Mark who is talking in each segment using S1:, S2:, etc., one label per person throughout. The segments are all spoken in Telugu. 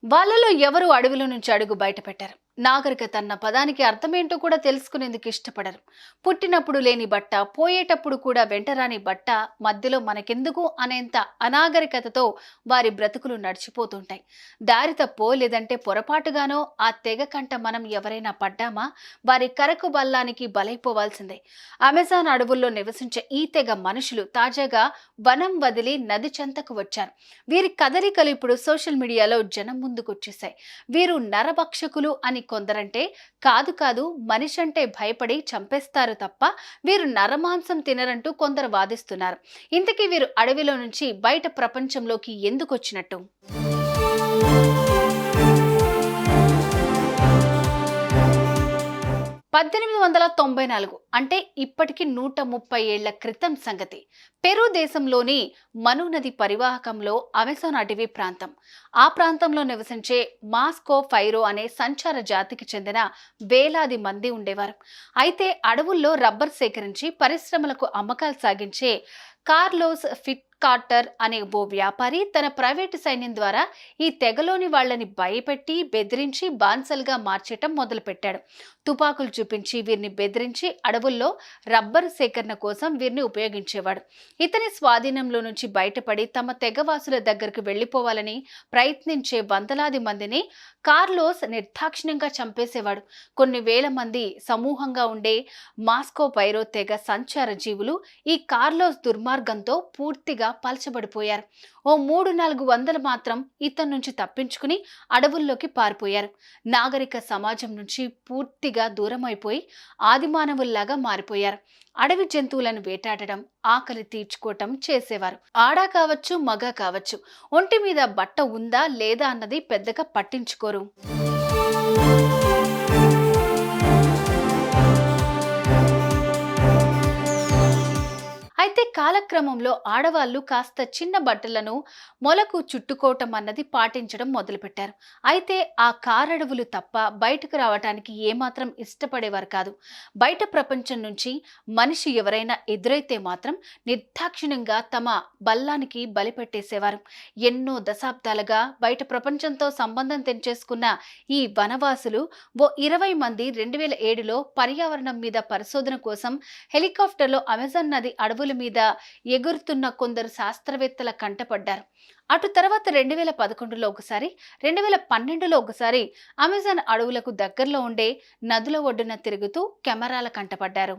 S1: వాళ్ళలో ఎవరు అడవిలో నుంచి అడుగు బయట పెట్టారు. నాగరికత అన్న పదానికి అర్థమేంటో కూడా తెలుసుకునేందుకు ఇష్టపడరు. పుట్టినప్పుడు లేని బట్ట, పోయేటప్పుడు కూడా వెంటరాని బట్ట, మధ్యలో మనకెందుకు అనేంత అనాగరికతతో వారి బ్రతుకులు నడిచిపోతుంటాయి. దారి తప్పో లేదంటే పొరపాటుగానో ఆ తెగ కంట మనం ఎవరైనా పడ్డామా, వారి కరకు బల్లానికి బలైపోవాల్సిందే. అమెజాన్ అడవుల్లో నివసించే ఈ తెగ మనుషులు తాజాగా వనం వదిలి నది చెంతకు వచ్చారు. వీరి కదలికలు ఇప్పుడు సోషల్ మీడియాలో జనం ముందుకొచ్చేశాయి. వీరు నరభక్షకులు అని కొందరంటే, కాదు కాదు మనిషి అంటే భయపడి చంపేస్తారు తప్ప వీరు నరమాంసం తినరంటూ కొందరు వాదిస్తున్నారు. ఇంతకీ వీరు అడవిలో నుంచి బయట ప్రపంచంలోకి ఎందుకు వచ్చినట్టు? 1894 అంటే ఇప్పటికి 130 ఏళ్ల క్రితం సంగతి. పెరు దేశంలోని మను నది పరివాహకంలో అమెజాన్ అటవీ ప్రాంతం. ఆ ప్రాంతంలో నివసించే మాస్కో ఫైరో అనే సంచార జాతికి చెందిన వేలాది మంది ఉండేవారు. అయితే అడవుల్లో రబ్బర్ సేకరించి పరిశ్రమలకు అమ్మకాలు సాగించే కార్లోస్ కార్టర్ అనే ఓ వ్యాపారి తన ప్రైవేటు సైన్యం ద్వారా ఈ తెగలోని వాళ్ళని భయపెట్టి బెదిరించి బాన్సలుగా మార్చటం మొదలుపెట్టాడు. తుపాకులు చూపించి వీరిని బెదిరించి అడవుల్లో రబ్బరు సేకరణ కోసం వీరిని ఉపయోగించేవాడు. ఇతని స్వాధీనంలో నుంచి బయటపడి తమ తెగవాసుల దగ్గరకు వెళ్లిపోవాలని ప్రయత్నించే వందలాది మందిని కార్లోస్ నిర్దాక్షిణ్యంగా చంపేసేవాడు. కొన్ని వేల మంది సమూహంగా ఉండే మాస్కో పైరో తెగ సంచార జీవులు ఈ కార్లోస్ దుర్మార్గంతో పూర్తిగా పలచబడిపోయారు. ఓ 300-400 మాత్రం ఇతని నుంచి తప్పించుకుని అడవుల్లోకి పారిపోయారు. నాగరిక సమాజం నుంచి పూర్తిగా దూరం అయిపోయి ఆదిమానవుల్లాగా మారిపోయారు. అడవి జంతువులను వేటాడడం, ఆకలి తీర్చుకోవటం చేసేవారు. ఆడ కావచ్చు, మగ కావచ్చు, ఒంటి మీద బట్ట ఉందా లేదా అన్నది పెద్దగా పట్టించుకోరు. అయితే కాలక్రమంలో ఆడవాళ్లు కాస్త చిన్న బట్టలను మొలకు చుట్టుకోవటం అన్నది పాటించడం మొదలుపెట్టారు. అయితే ఆ కారడవులు తప్ప బయటకు రావటానికి ఏమాత్రం ఇష్టపడేవారు కాదు. బయట ప్రపంచం నుంచి మనిషి ఎవరైనా ఎదురైతే మాత్రం నిర్దాక్షిణ్యంగా తమ బల్లానికి బలిపెట్టేసేవారు. ఎన్నో దశాబ్దాలుగా బయట ప్రపంచంతో సంబంధం తెంచేసుకున్న ఈ వనవాసులు ఓ 20 మంది 2007లో పర్యావరణం మీద పరిశోధన కోసం హెలికాప్టర్లో అమెజాన్ నది అడవుల మీద ఎగురుతున్న కొందరు శాస్త్రవేత్తల కంటపడ్డారు. అటు తర్వాత 2011లో ఒకసారి, 2012లో ఒకసారి అమెజాన్ అడవులకు దగ్గరలో ఉండే నదుల ఒడ్డున తిరుగుతూ కెమెరాల కంటపడ్డారు.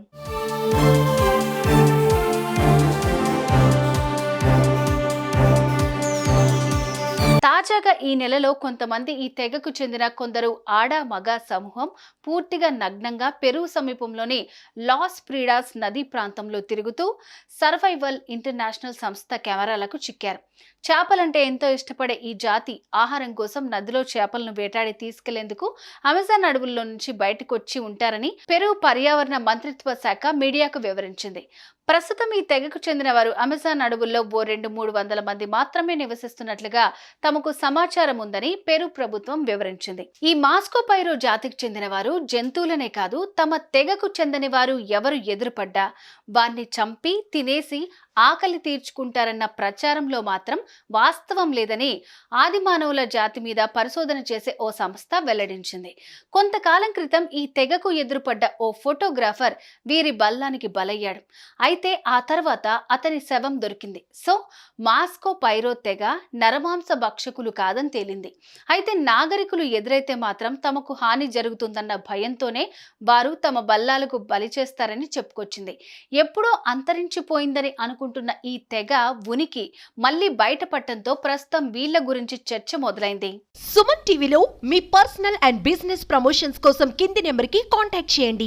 S1: తాజాగా ఈ నెలలో కొంతమంది ఈ తెగకు చెందిన కొందరు ఆడ మగ సమూహం పూర్తిగా నగ్నంగా పెరు సమీపంలోని లాస్ ప్రీడాస్ నదీ ప్రాంతంలో తిరుగుతూ సర్వైవల్ ఇంటర్నేషనల్ సంస్థ కెమెరాలకు చిక్కారు. చేపలంటే ఎంతో ఇష్టపడే ఈ జాతి ఆహారం కోసం నదిలో చేపలను వేటాడి తీసుకెళ్లేందుకు అమెజాన్ అడవుల్లో నుంచి బయటకు వచ్చి ఉంటారని పెరు పర్యావరణ మంత్రిత్వ శాఖ మీడియాకు వివరించింది. ప్రస్తుతం ఈ తెగకు చెందిన వారు అమెజాన్ అడవుల్లో ఓ 200-300 మంది మాత్రమే నివసిస్తున్నట్లుగా తమకు సమాచారం ఉందని పెరు ప్రభుత్వం వివరించింది. ఈ మాస్కో పైరో జాతికి చెందిన వారు జంతువులనే కాదు, తమ తెగకు చెందని వారు ఎవరు ఎదురుపడ్డా వారిని చంపి తినేసి ఆకలి తీర్చుకుంటారన్న ప్రచారంలో మాత్రం వాస్తవం లేదని ఆదిమానవుల జాతి మీద పరిశోధన చేసే ఓ సంస్థ వెల్లడించింది. కొంతకాలం క్రితం ఈ తెగకు ఎదురుపడ్డ ఓ ఫోటోగ్రాఫర్ వీరి బల్లానికి బలయ్యాడు. అయితే ఆ తర్వాత అతని శవం దొరికింది. సో మాస్కో పైరో తెగ నరమాంస భక్షకులు కాదని తేలింది. అయితే నాగరికులు ఎదురైతే మాత్రం తమకు హాని జరుగుతుందన్న భయంతోనే వారు తమ బల్లాలకు బలి చేస్తారని చెప్పుకొచ్చింది. ఎప్పుడో అంతరించిపోయిందని అనుకుంటున్న ఈ తెగ ఉనికి మళ్ళీ బయటపడటంతో ప్రస్తుతం వీళ్ళ గురించి చర్చ మొదలైంది.
S2: సుమన్ టీవీలో మీ పర్సనల్ అండ్ బిజినెస్ ప్రమోషన్స్ కోసం కింది నెంబర్కి కాంటాక్ట్ చేయండి.